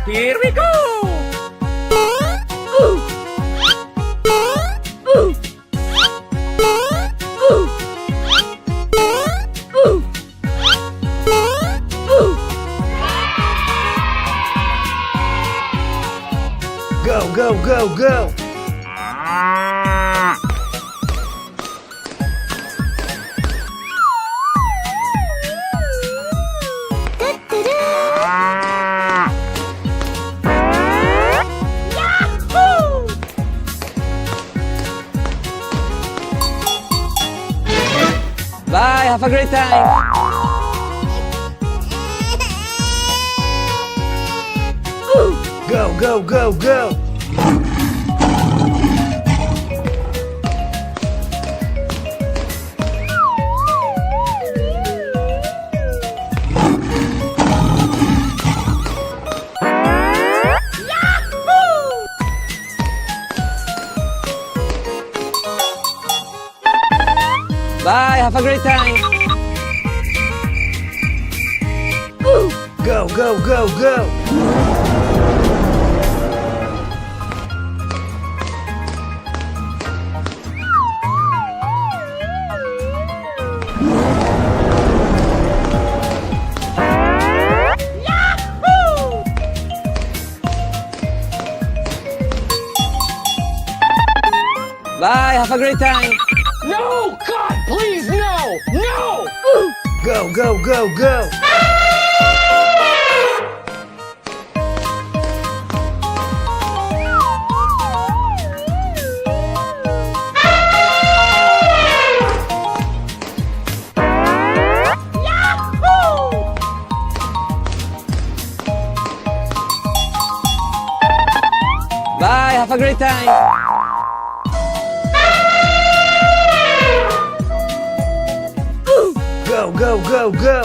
Here we go! Ooh. Ooh. Ooh. Ooh. Ooh. Go, go, go, go! Bye, have a great time. Go, go, go, go! Bye, have a great time. Go, go, go, go! Bye, have a great time. No! God, please, no! No! Go, go, go, go! Bye, have a great time. Go, go, go, go!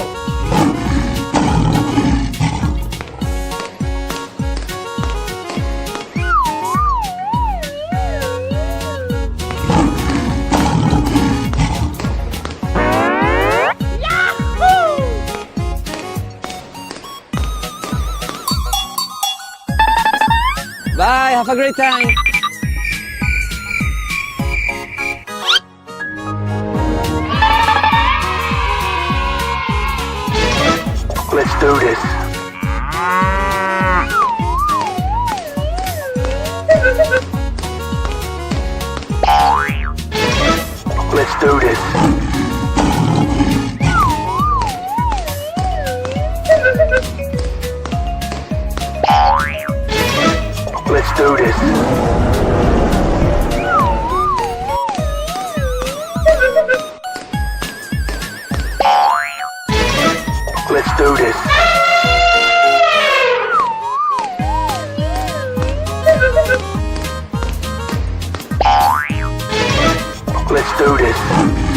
Bye, have a great time. Let's do this! Let's do this! Let's do this! Let's do this! Let's do this!